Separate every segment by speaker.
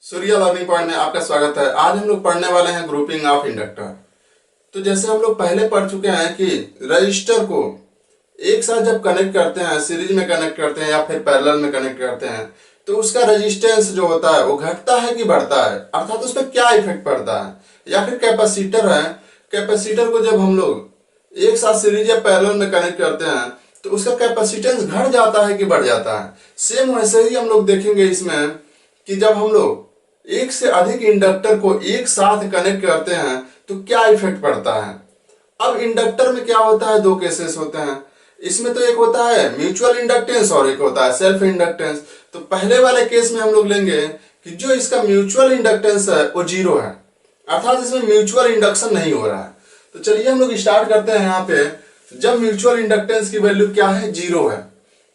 Speaker 1: सूर्य learning point में आपका स्वागत है। आज हम लोग पढ़ने वाले हैं ग्रुपिंग ऑफ इंडक्टर। तो जैसे हम लोग पहले पढ़ चुके हैं कि रजिस्टर को एक साथ जब कनेक्ट करते हैं, सीरीज में कनेक्ट करते हैं या फिर पैरेलल में कनेक्ट करते हैं, तो उसका रेजिस्टेंस जो होता है वो घटता है कि बढ़ता है, अर्थात उस पर क्या इफेक्ट पड़ता है। या फिर कैपेसिटर है, कैपेसिटर को जब हम लोग एक साथ सीरीज या पैरेलल में कनेक्ट करते हैं तो उसका कैपेसिटेंस घट जाता है कि बढ़ जाता है। सेम वैसे ही हम लोग देखेंगे इसमें कि जब हम लोग एक से अधिक इंडक्टर को एक साथ कनेक्ट करते हैं तो क्या इफेक्ट पड़ता है। अब इंडक्टर में क्या होता है, दो केसेस होते हैं। इसमें तो एक होता है म्यूचुअल इंडक्टेंस और एक होता है सेल्फ इंडक्टेंस। तो पहले वाले केस में हम लोग लेंगे कि जो इसका म्यूचुअल इंडक्टेंस है वो जीरो है, अर्थात इसमें म्यूचुअल इंडक्शन नहीं हो रहा है। तो चलिए हम लोग स्टार्ट करते हैं। यहाँ पे जब म्यूचुअल इंडक्टेंस की वैल्यू क्या है, जीरो है,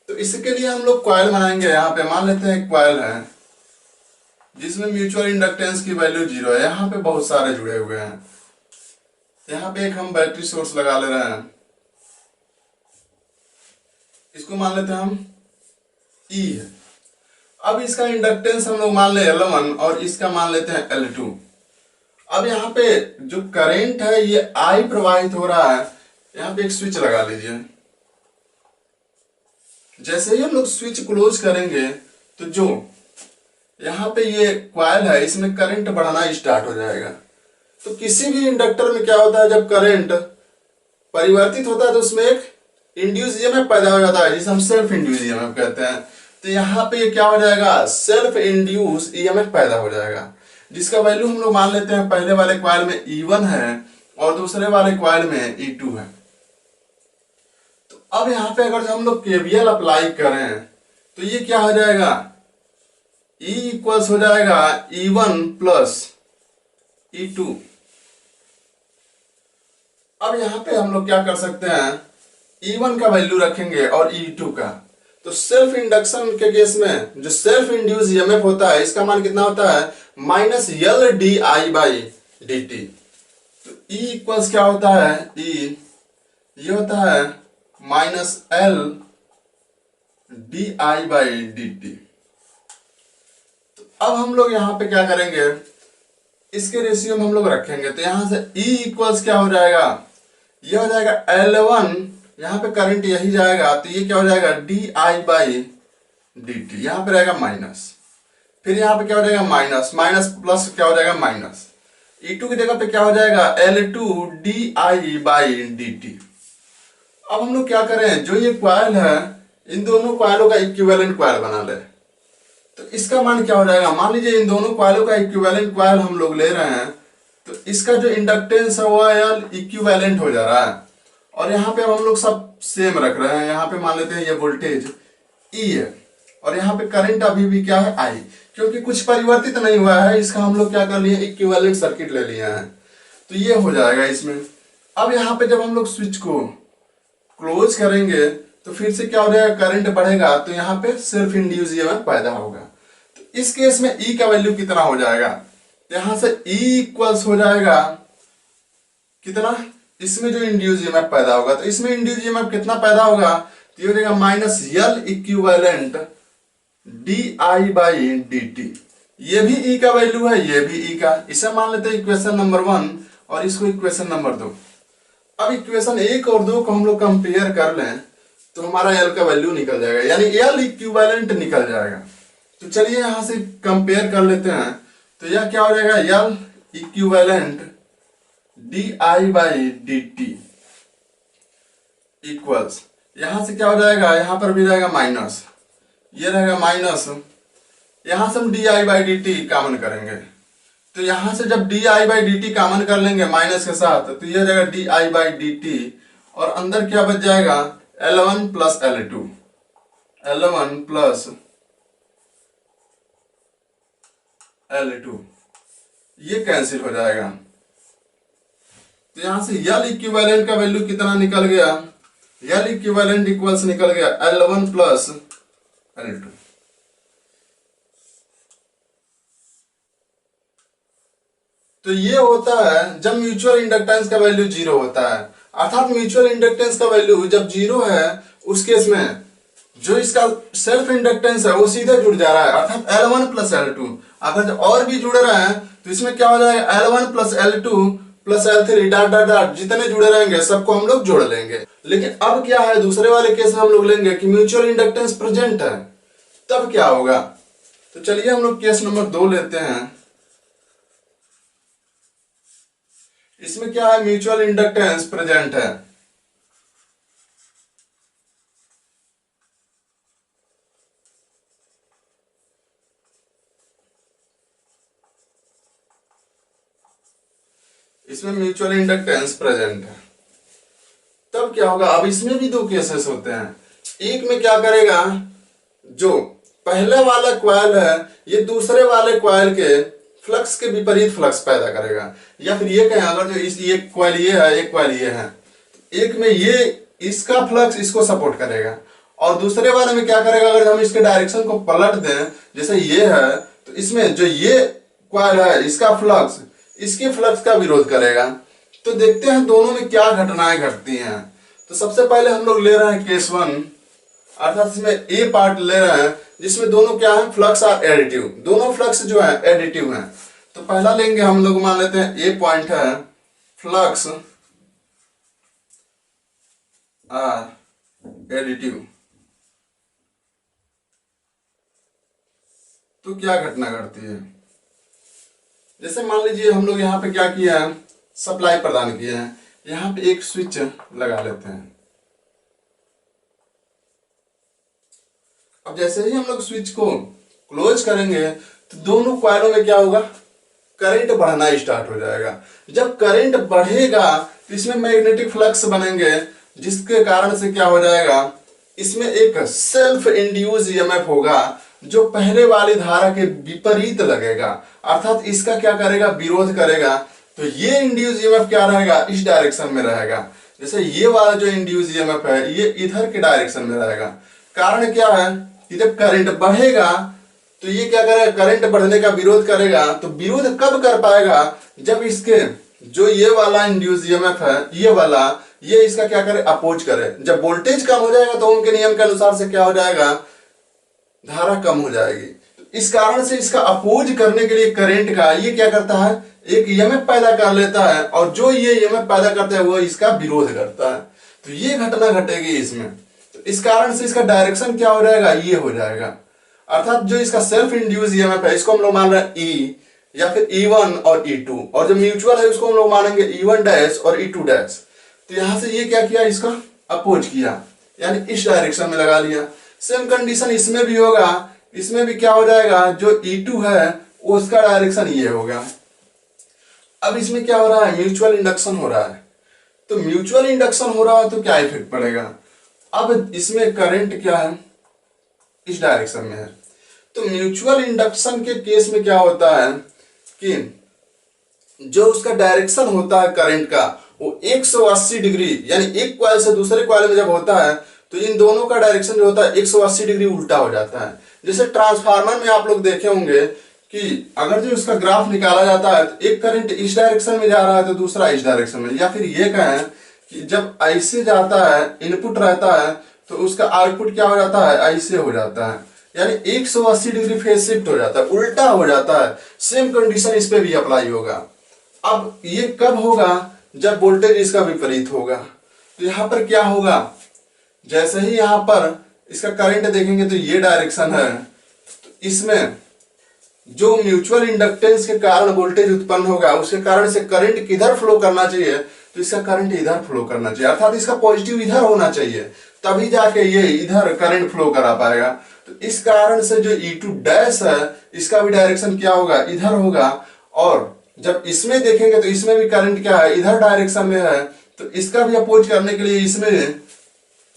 Speaker 1: तो इसके लिए हम लोग कॉइल बनाएंगे। यहाँ पे मान लेते हैं एक कॉइल है जिसमें म्यूचुअल इंडक्टेंस की वैल्यू जीरो है। यहाँ पे बहुत सारे जुड़े हुए हैं। यहाँ पे एक हम बैटरी सोर्स लगा ले रहे हैं, इसको मान लेते हैं हम ई है। अब इसका इंडक्टेंस हम लोग मान ले L1 और इसका मान लेते हैं L2। अब यहाँ पे जो करंट है ये I प्रवाहित हो रहा है। यहाँ पे एक स्विच लगा लीजिए। जैसे ही हम लोग स्विच क्लोज करेंगे तो जो यहाँ पे ये कॉइल है इसमें करंट बढ़ना स्टार्ट हो जाएगा। तो किसी भी इंडक्टर में क्या होता है, जब करंट परिवर्तित होता है तो उसमें एक इंड्यूस ईएमएफ पैदा हो जाता है जिसे हम सेल्फ इंड्यूस ईएमएफ कहते हैं। तो यहाँ पे क्या हो जाएगा, सेल्फ इंड्यूस ईएमएफ पैदा हो जाएगा, जिसका वैल्यू हम लोग मान लेते हैं पहले वाले कॉइल में E1 है और दूसरे वाले कॉइल में E2 है। तो अब यहाँ पे अगर हम लोग केवीएल अप्लाई करें तो ये क्या हो जाएगा, E इक्वल्स हो जाएगा E1 प्लस E2। अब यहाँ पे हम लोग क्या कर सकते हैं, E1 का वैल्यू रखेंगे और E2 का। तो सेल्फ इंडक्शन के केस में जो सेल्फ इंड्यूस ईएमएफ होता है इसका मान कितना होता है, minus L D I by D T. तो E इक्वल्स क्या होता है, E ये होता है minus L D I by D T. अब हम लोग यहाँ पे क्या करेंगे, इसके रेशियो में हम लोग रखेंगे। तो यहाँ से E इक्वल्स क्या हो जाएगा, ये हो जाएगा L1, यहाँ पे करंट यही जाएगा तो ये क्या हो जाएगा D I by D T, यहाँ पे रहेगा माइनस, फिर यहाँ पे क्या हो जाएगा माइनस, माइनस प्लस क्या हो जाएगा माइनस। E2 की जगह पे क्या हो जाएगा L2 D I by D T. अब हम लोग क्या करें, जो ये कॉइल है इन दोनों कॉइलों का इक्विवेलेंट कॉइल बना ले। तो इसका मान क्या हो जाएगा, मान लीजिए इन दोनों कॉइलों का इक्विवेलेंट कॉइल हम लोग ले रहे हैं तो इसका जो इंडक्टेंस है वो यार इक्विवेलेंट हो जा रहा है। और यहाँ पे हम लोग सब सेम रख रहे हैं। यहाँ पे मान लेते हैं ये वोल्टेज E है और यहाँ पे करंट अभी भी क्या है I, क्योंकि कुछ परिवर्तित नहीं हुआ है। इसका हम लोग क्या कर लिए, इक्विवेलेंट सर्किट ले लिया है। तो ये हो जाएगा इसमें। अब यहाँ पे जब हम लोग स्विच को क्लोज करेंगे तो फिर से क्या हो जाएगा, करंट बढ़ेगा तो यहाँ पे सेल्फ इंड्यूस ईएमएफ पैदा होगा। तो इस केस में E का वैल्यू कितना हो जाएगा, यहाँ से E इक्वल्स हो जाएगा कितना, इसमें जो इंड्यूस ईएमएफ पैदा होगा, तो इसमें इंड्यूस ईएमएफ कितना पैदा होगा, तो ये हो जाएगा minus L equivalent D I by D T. ये भी E का वैल्यू है, ये भी E का। इसे मान लेते हैं इक्वेशन नंबर 1 और इसको इक्वेशन नंबर 2। अब इक्वेशन 1 और 2 को हम लोग कंपेयर कर लें तो हमारा L का वैल्यू निकल जाएगा, यानी L इक्विवेलेंट निकल जाएगा। तो चलिए यहां से कंपेयर कर लेते हैं। तो यह क्या हो जाएगा, L equivalent D I by D T equals, यहां से क्या हो जाएगा, यहां पर भी रहेगा माइनस, ये रहेगा माइनस, यहां से हम D I by D T common करेंगे। तो यहां से जब D I by D T common कर लेंगे माइनस के साथ तो ये हो जाएगा D I by D T और अंदर क्या बच जाएगा L1 plus L2, L1 plus L2, ये कैंसिल हो जाएगा। तो यहां से L इक्विवेलेंट का वैल्यू कितना निकल गया, L इक्विवेलेंट इक्वल्स निकल गया L1 प्लस L2। तो ये होता है जब म्यूचुअल इंडक्टेंस का वैल्यू जीरो होता है, अर्थात म्यूचुअल इंडक्टेंस का वैल्यू जब जीरो है उस केस में जो इसका सेल्फ इंडक्टेंस है वो सीधे जुड़ जा रहा है, अर्थात L1 प्लस L2। अगर जो और भी जुड़ रहे हैं तो इसमें क्या हो जाएगा, L1 plus L2 plus L3 dot dot dot, जितने जुड़े रहेंगे सबको हम लोग जोड़ लेंगे। लेकिन अब क्या है, दूसरे वाले केस में हम लोग लेंगे कि म्यूचुअल इंडक्टेंस प्रेजेंट है, तब क्या होगा। तो चलिए हम लोग केस नंबर 2 लेते हैं। इसमें क्या है, म्यूचुअल इंडक्टेंस प्रेजेंट है। इसमें म्यूचुअल इंडक्टेंस प्रेजेंट है, तब क्या होगा। अब इसमें भी दो केसेस होते हैं। एक में क्या करेगा, जो पहले वाला क्वाइल है ये दूसरे वाले क्वाइल के फ्लक्स के विपरीत फ्लक्स पैदा करेगा, या फिर ये कहें अगर जो इस एक क्वाइल ये है एक क्वाइल ये है, एक में ये इसका फ्लक्स इसको सपोर्ट करेगा और दूसरे वाले में क्या करेगा, अगर हम इसके डायरेक्शन को पलट दें जैसे ये है तो इसमें जो ये क्वाइल है इसका फ्लक्स इसके फ्लक्स का विरोध करेगा। तो देखते हैं दोनों में क्या घटनाएं घटती हैं। तो सबसे पहले हम लोग ले रहे हैं केस 1, अर्थात इसमें ए पार्ट ले रहे हैं जिसमें दोनों क्या है, फ्लक्स आर एडिटिव, दोनों फ्लक्स जो है एडिटिव हैं। तो पहला लेंगे हम लोग, मान लेते हैं ए पॉइंट है, फ्लक्स आर एडिटिव। तो क्या घटना घटती है, जैसे मान लीजिए हम लोग यहाँ पे क्या किया है, सप्लाई प्रदान किया है, यहाँ पे एक स्विच लगा लेते हैं। अब जैसे ही हम लोग स्विच को क्लोज करेंगे तो दोनों कॉइलों में क्या होगा, करंट बढ़ना स्टार्ट हो जाएगा। जब करंट बढ़ेगा तो इसमें मैग्नेटिक फ्लक्स बनेंगे, जिसके कारण से क्या हो जाएगा, इसमें एक सेल्फ इंड्यूस ईएमएफ होगा जो पहले वाली धारा के विपरीत लगेगा, अर्थात इसका क्या करेगा, विरोध करेगा। तो ये इंड्यूस ईएमएफ क्या रहेगा, इस डायरेक्शन में रहेगा। जैसे ये वाला जो इंड्यूस ईएमएफ है ये इधर के डायरेक्शन में रहेगा। कारण क्या है कि जब करंट बढ़ेगा तो ये क्या करेगा, करंट बढ़ने का विरोध करेगा। तो विरोध कब कर पाएगा, जब इसके जो ये वाला इंड्यूस ईएमएफ है ये वाला, ये इसका क्या करे, अपोज करे। जब वोल्टेज कम हो जाएगा तो उनके नियम के अनुसार से क्या हो जाएगा, धारा कम हो जाएगी। तो इस कारण से इसका अपोज करने के लिए करंट का ये क्या करता है, एक ईएमएफ पैदा कर लेता है, और जो ये ईएमएफ पैदा करता है वो इसका विरोध करता है। तो ये घटना घटेगी इसमें। तो इस कारण से इसका डायरेक्शन क्या हो जाएगा, ये हो जाएगा। अर्थात जो इसका सेल्फ इंड्यूस ईएमएफ है इसको हम लोग मान रहे हैं ई, या फिर E1 और E2, और जो म्यूचुअल है उसको हम लोग मानेंगे E1 डैश और E2 डैश। तो यहां से ये क्या किया, इसका अपोज किया, यानी इस डायरेक्शन में लगा लिया। सेम कंडीशन इसमें भी होगा, इसमें भी क्या हो जाएगा, जो E2 है वो उसका डायरेक्शन ये होगा। अब इसमें क्या हो रहा है, म्यूचुअल इंडक्शन हो रहा है। तो म्यूचुअल इंडक्शन हो रहा है तो क्या इफेक्ट पड़ेगा, अब इसमें करंट क्या है, इस डायरेक्शन में है। तो म्यूचुअल इंडक्शन के केस में क्या होता है कि जो उसका डायरेक्शन होता है करंट का वो 180 डिग्री, यानी एक कॉइल से दूसरे कॉइल में जब होता है तो इन दोनों का डायरेक्शन जो होता है 180 डिग्री उल्टा हो जाता है। जैसे ट्रांसफार्मर में आप लोग देखे होंगे कि अगर जो उसका ग्राफ निकाला जाता है तो एक करंट इस डायरेक्शन में जा रहा है तो दूसरा इस डायरेक्शन में, या फिर ये कहें कि जब ऐसे जाता है इनपुट रहता है तो उसका आउटपुट क्या हो जाता है, ऐसे हो जाता है, यानी 180 डिग्री फेज शिफ्ट हो जाता है, उल्टा हो जाता है। सेम कंडीशन इस पे भी अप्लाई होगा। अब ये कब होगा, जब वोल्टेज इसका विपरीत होगा। तो यहां पर क्या होगा, जैसे ही यहां पर इसका करंट देखेंगे तो ये डायरेक्शन है, तो इसमें जो म्यूचुअल इंडक्टेंस के कारण वोल्टेज उत्पन्न होगा उसके कारण से करंट किधर फ्लो करना चाहिए, तो इसका करंट इधर फ्लो करना चाहिए, अर्थात इसका पॉजिटिव इधर होना चाहिए, तभी जाके ये इधर करंट फ्लो करा पाएगा। तो इस कारण से जो E2 डैश है इसका भी डायरेक्शन क्या होगा, इधर होगा। और जब इसमें देखेंगे तो इसमें भी करंट क्या है, इधर डायरेक्शन में है, तो इसका भी अपोज करने के लिए इसमें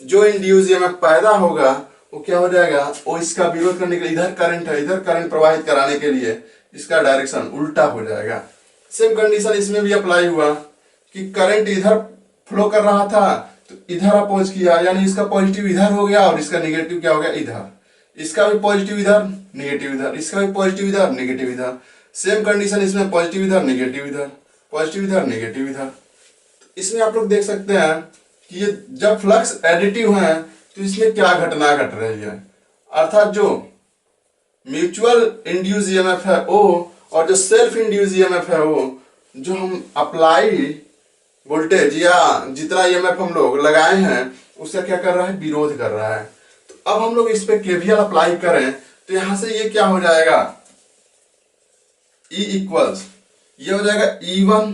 Speaker 1: जो इंड्यूस ईएमएफ पैदा होगा वो क्या हो जाएगा, वो इसका विरोध करने के लिए इधर करंट है, इधर करंट प्रवाहित कराने के लिए इसका डायरेक्शन उल्टा हो जाएगा। सेम कंडीशन इसमें भी अप्लाई हुआ कि करंट इधर फ्लो कर रहा था तो इधर अपोज किया, यानी इसका पॉजिटिव इधर हो गया और इसका निगेटिव क्या हो गया, इधर। इसका भी पॉजिटिव इधर, निगेटिव इधर, इसका भी पॉजिटिव इधर, निगेटिव इधर। सेम कंडीशन इसमें पॉजिटिव इधर, निगेटिव इधर, पॉजिटिव इधर, निगेटिव इधर। इसमें आप लोग देख सकते हैं कि ये जब फ्लक्स एडिटिव है तो इसमें क्या घटना घट रही है, अर्थात जो म्यूचुअल इंड्यूस ईएमएफ है ओ और जो सेल्फ इंड्यूस ईएमएफ है ओ, जो हम अप्लाई वोल्टेज या जितना ईएमएफ हम लोग लगाए हैं उसका क्या कर रहा है, विरोध कर रहा है। तो अब हम लोग इस पे केवीएल अप्लाई करें तो यहां से ये क्या हो जाएगा, E इक्वल्स ये हो जाएगा E1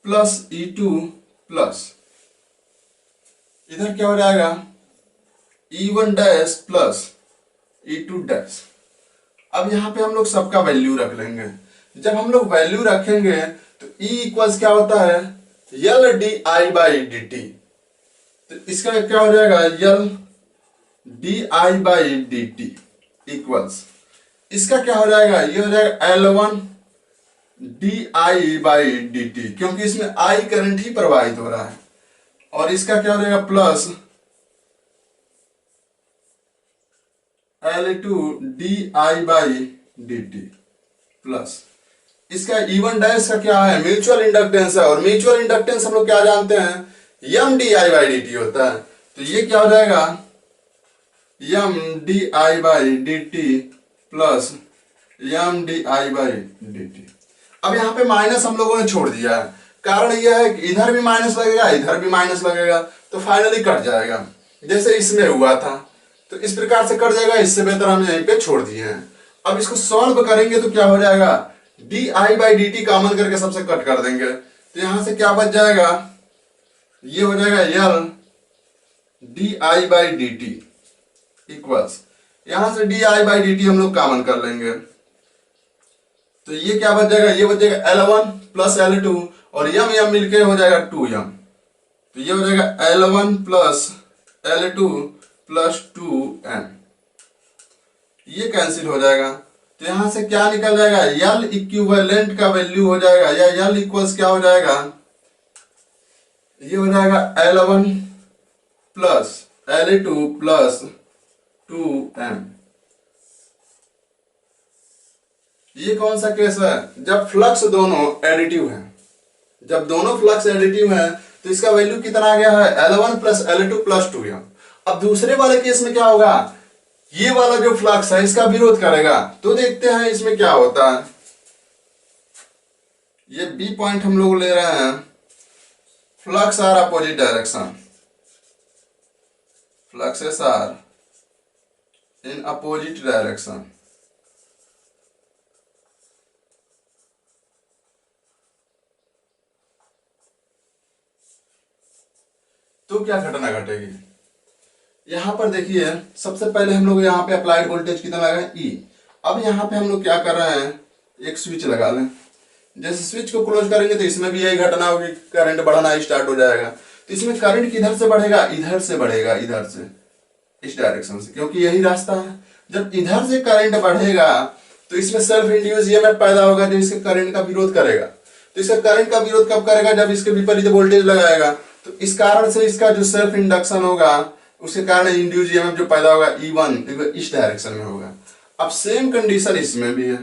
Speaker 1: प्लस E2 प्लस इधर क्या हो जाएगा E1 dash plus E2 dash. अब यहां पे हम लोग सबका वैल्यू रख लेंगे। जब हम लोग वैल्यू रखेंगे तो E इक्वल्स क्या होता है, L D I by D T. तो इसका क्या हो जाएगा, L D I by D T equals इसका क्या हो जाएगा, ये हो जाएगा L1 D I by D T, क्योंकि इसमें I करंट ही प्रवाहित हो रहा है। और इसका क्या हो जाएगा plus L2 D I by D T plus इसका E1 डैश का क्या है, म्यूचुअल इंडक्टेंस है, और म्यूचुअल इंडक्टेंस हम लोग क्या जानते हैं, M D I by D T होता है। तो ये क्या हो जाएगा, M D I by D T plus M D I by D T. अब यहाँ पे माइनस हम लोगों ने छोड़ दिया है, कारण यह है कि इधर भी माइनस लगेगा इधर भी माइनस लगेगा, तो फाइनली कट जाएगा जैसे इसमें हुआ था। तो इस प्रकार से कट जाएगा, इससे बेहतर हम यहीं पे छोड़ दिए हैं। अब इसको सॉल्व करेंगे तो क्या हो जाएगा, D I by D T common करके सबसे कट कर देंगे, तो यहां से क्या बच जाएगा, ये हो जाएगा L D I by D T equals, यहां से D I by D T हम लोग कॉमन कर लेंगे। तो ये क्या बच जाएगा, ये बच जाएगा L1 प्लस L2 और यम मिलके हो जाएगा 2m। तो ये हो जाएगा L1 plus L2 plus 2m, ये कैंसिल हो जाएगा। तो यहां से क्या निकल जाएगा, L इक्विवेलेंट का वैल्यू हो जाएगा या L इक्वल्स क्या हो जाएगा, ये हो जाएगा L1 plus L2 plus 2m। ये कौन सा केस है, जब फ्लक्स दोनों एडिटिव हैं। जब दोनों फ्लक्स एडिटिव हैं तो इसका वैल्यू कितना आ गया है, L1 plus L2 plus 2m। अब दूसरे वाले केस में क्या होगा, ये वाला जो फ्लक्स है इसका विरोध करेगा। तो देखते हैं इसमें क्या होता है। ये बी पॉइंट हम लोग ले रहे हैं, flux are opposite direction, fluxes are in opposite direction. तो क्या घटना घटेगी, यहां पर देखिए सबसे पहले हम लोग यहाँ पे अप्लाइड वोल्टेज कितना लगाए E। अब यहाँ पे हम लोग क्या कर रहे हैं, एक स्विच लगा लें। जैसे स्विच को क्लोज करेंगे तो इसमें भी यही घटना होगी, करंट बढ़ना स्टार्ट हो जाएगा। तो इसमें करंट किधर से बढ़ेगा, इधर से बढ़ेगा, इधर से, इस डायरेक्शन से, क्योंकि यही रास्ता है। जब इधर से करंट बढ़ेगा तो इसमें सेल्फ इंड्यूस ईएमएफ पैदा होगा जो इसके करंट का विरोध करेगा। तो इसका करंट का विरोध कब करेगा, जब इसके विपरीत वोल्टेज लगाएगा। तो इस कारण से इसका जो सेल्फ इंडक्शन होगा उसके कारण इंड्यूस ईएमएफ जो पैदा होगा E1 इस डायरेक्शन में होगा। अब सेम कंडीशन इसमें भी है।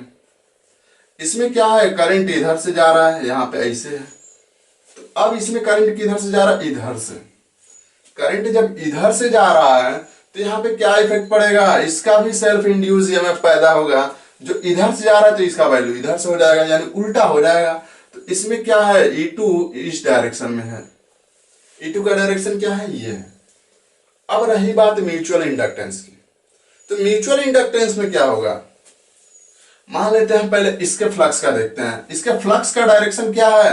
Speaker 1: इसमें क्या है, करंट इधर से जा रहा है, यहाँ पे ऐसे है। तो अब इसमें करंट किधर से जा रहा है, इधर से। करंट जब इधर से जा रहा है तो यहाँ पे क्या इफेक्ट पड़ेगा, इसका भी सेल्फ इंड्यूस ईएमएफ पैदा होगा। जो इधर से जा रहा है तो इसका वैल्यू इधर से हो जाएगा, यानी उल्टा हो जाएगा। तो इसमें क्या है, E2 इस डायरेक्शन में है। E2 का डायरेक्शन क्या है, ये है। अब रही बात म्यूचुअल इंडक्टेंस की, तो म्यूचुअल इंडक्टेंस में क्या होगा, मान लेते हैं पहले इसके फ्लक्स का देखते हैं। इसके फ्लक्स का डायरेक्शन क्या है,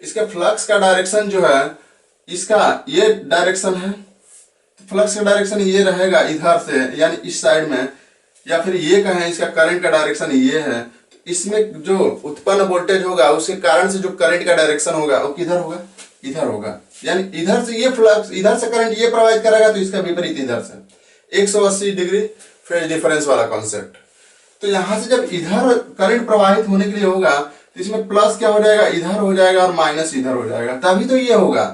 Speaker 1: इसके फ्लक्स का डायरेक्शन जो है इसका ये डायरेक्शन है। तो फ्लक्स का डायरेक्शन ये रहेगा इधर से, यानी इस साइड में, या फिर ये कहें इसका करंट का डायरेक्शन ये है। तो इसमें जो उत्पन्न वोल्टेज होगा उसके कारण से जो करंट का डायरेक्शन होगा वो किधर होगा, इधर होगा। यानी इधर से ये फ्लक्स, इधर से करंट ये प्रवाहित करेगा तो इसका विपरीत इधर से 180 डिग्री फेज डिफरेंस वाला कॉन्सेप्ट। तो यहां से जब इधर करंट प्रवाहित होने के लिए होगा तो इसमें प्लस क्या हो जाएगा, इधर हो जाएगा, और माइनस इधर हो जाएगा, तभी तो ये होगा।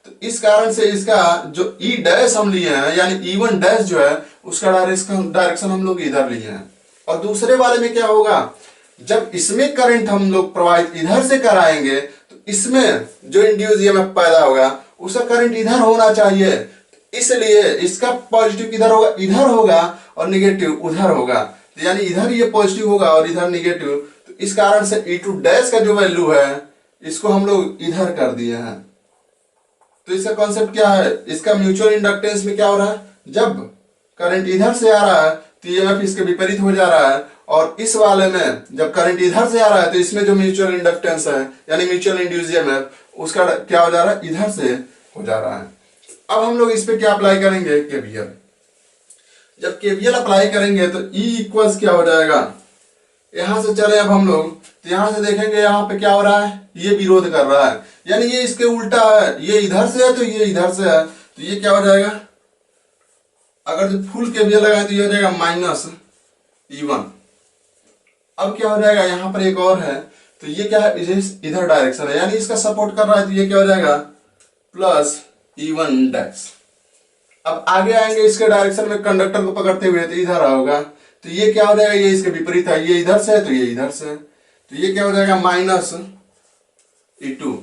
Speaker 1: तो इस कारण से इसका जो E डैश हम लिए हैं, यानी E1 डैश जो है उसका डायरेक्शन हम लोग इधर लिए हैं। और दूसरे वाले में क्या होगा, जब इसमें करंट हम लोग प्रवाहित इधर से कराएंगे तो इसमें जो इंड्यूस ईएमएफ पैदा होगा उसका करंट इधर होना चाहिए। इसलिए इसका पॉजिटिव किधर होगा, इधर होगा, और निगेटिव उधर होगा। तो यानी इधर ये पॉजिटिव होगा और इधर निगेटिव। तो इस कारण से E2 डैश का जो वैल्यू है इसको हम लोग इधर कर दिए हैं। तो इसका कॉन्सेप्ट क्या है, इसका म्यूचुअल इंडक्टेंस में क्या हो रहा है, जब करंट इधर से आ रहा है तो ईएमएफ इसके विपरीत हो जा रहा है, और इस वाले में जब करंट इधर से आ रहा है तो इसमें जो म्यूचुअल इंडक्टेंस है यानी म्यूचुअल इंड्यूस ईएमएफ उसका क्या हो जा रहा है, इधर से हो जा रहा है। अब हम लोग इस पे क्या अप्लाई करेंगे, केवीएल। जब केवीएल अप्लाई करेंगे तो E इक्वल्स क्या हो जाएगा, यहां से चले अब हम लोग तो यहां से देखेंगे यहाँ पे क्या हो रहा है, ये विरोध कर रहा है, यानी ये इसके उल्टा है, ये इधर से है तो ये इधर से है, तो ये क्या हो जाएगा, अगर जो फुल केवीएल लगाए तो ये हो जाएगा -E1। अब क्या हो जाएगा, यहाँ पर एक और है, तो ये क्या है, इधर डायरेक्शन है यानी इसका सपोर्ट कर रहा है, तो ये क्या हो जाएगा +E1 डैश। अब आगे आएंगे इसके डायरेक्शन में कंडक्टर को पकड़ते हुए, तो इधर आओगा, तो ये क्या हो जाएगा, ये इसके विपरीत है, ये इधर से है तो ये इधर से है, तो ये क्या हो जाएगा -E2।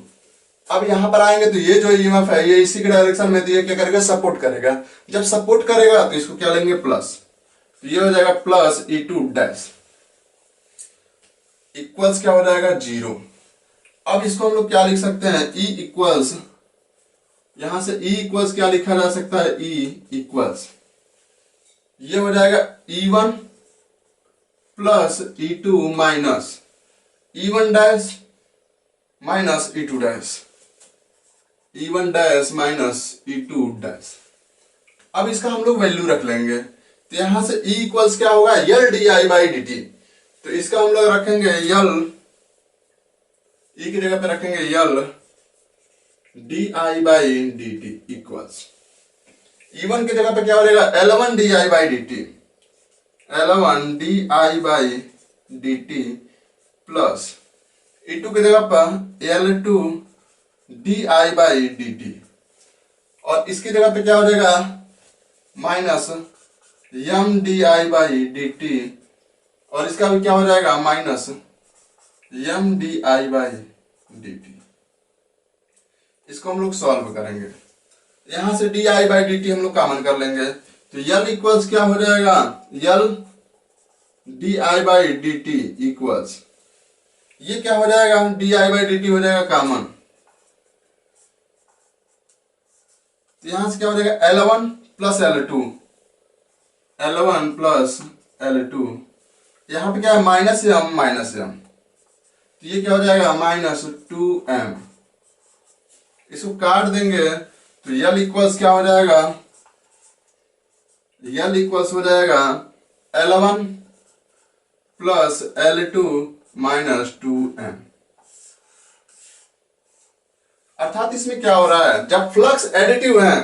Speaker 1: अब यहां पर आएंगे तो ये जो ईएमएफ है ये इसी के डायरेक्शन में, तो ये क्या करेगा, सपोर्ट करेगा। जब सपोर्ट करेगा तो इसको क्या लेंगे, प्लस, तो ये हो जाएगा +E2 डैश इक्वल्स क्या हो जाएगा 0। अब इसको हम लोग क्या लिख सकते हैं, E इक्वल्स, यहां से E इक्वल्स क्या लिखा जा सकता है, E इक्वल्स ये हो जाएगा E1 + E2 minus E1 dash minus E2 dash, E1 dash minus E2 dash. अब इसका हम लोग वैल्यू रख लेंगे, तो यहां से E इक्वल्स क्या होगा, L di/dt। तो इसका हम लोग रखेंगे L, E की जगह पे रखेंगे L di/dt इक्वल्स, E1 की जगह पे क्या हो जाएगा, L1 di/dt, L1 di/dt plus E2 की जगह पर L2 di/dt, और इसकी जगह पे क्या हो जाएगा -M di/dt, और इसका भी क्या हो जाएगा -M di/dt। इसको हम लोग सॉल्व करेंगे, यहां से di/dt हम लोग कॉमन कर लेंगे, तो L इक्वल्स क्या हो जाएगा, L di/dt इक्वल्स, ये क्या हो जाएगा, di/dt हो जाएगा कॉमन, तो यहां से क्या हो जाएगा L1 + L2, L1 + L2, यहां पे क्या है -M, तो ये क्या हो जाएगा -2M। इसको काट देंगे तो L इक्वल्स क्या हो जाएगा, L इक्वल्स हो जाएगा L1 + L2 -2M। अर्थात इसमें क्या हो रहा है, जब फ्लक्स एडिटिव है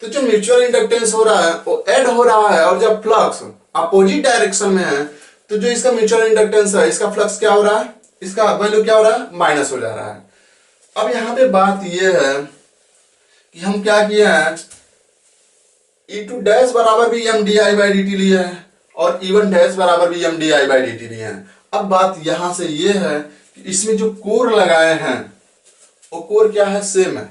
Speaker 1: तो जो म्यूचुअल इंडक्टेंस हो रहा है वो ऐड हो रहा है, और जब फ्लक्स अपोजिट डायरेक्शन में है तो जो इसका म्यूचुअल इंडक्टेंस है इसका फ्लक्स क्या हो रहा है, इसका वैल्यू क्या हो रहा है, माइनस हो जा रहा है। अब यहाँ पे बात ये है कि हम क्या किए हैं, E2 डैश बराबर भी M di/dt लिए हैं और E1 डैश बराबर भी M di/dt लिए हैं। अब बात यहां से ये है कि इसमें जो कोर लगाए हैं वो कोर क्या है, सेम है,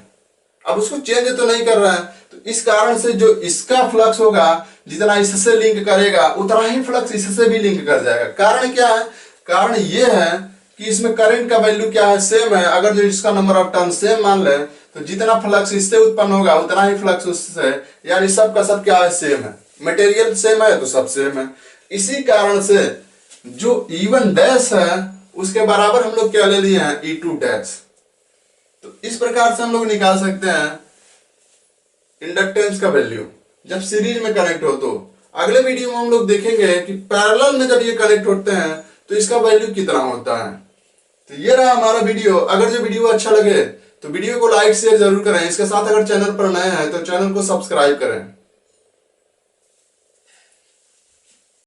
Speaker 1: अब उसको चेंज तो नहीं कर रहा है, तो इस कारण से जो इसका फ्लक्स होगा जितना इससे लिंक करेगा उतना ही फ्लक्स इससे भी लिंक कर जाएगा। कारण क्या है, कारण ये है कि इसमें करंट का वैल्यू क्या है, सेम है। अगर जो इसका नंबर ऑफ टर्न सेम मान ले तो जितना फ्लक्स इससे उत्पन्न होगा उतना ही फ्लक्स उससे, यानी सब का सब क्या है, सेम है, मटेरियल सेम है तो सब सेम है। इसी कारण से जो E1 डैश है उसके बराबर हम लोग क्या ले लिए हैं, E2 डैश। तो इस प्रकार से हम लोग निकाल सकते हैं इंडक्टेंस का वैल्यू जब सीरीज में कनेक्ट हो। तो अगले वीडियो में हम लोग देखेंगे कि पैरेलल में जब ये कनेक्ट होते हैं तो इसका वैल्यू कितना होता है। तो ये रहा हमारा वीडियो। अगर जो वीडियो अच्छा लगे तो वीडियो को लाइक शेयर जरूर करें। इसके साथ अगर चैनल पर नए हैं तो चैनल को सब्सक्राइब करें।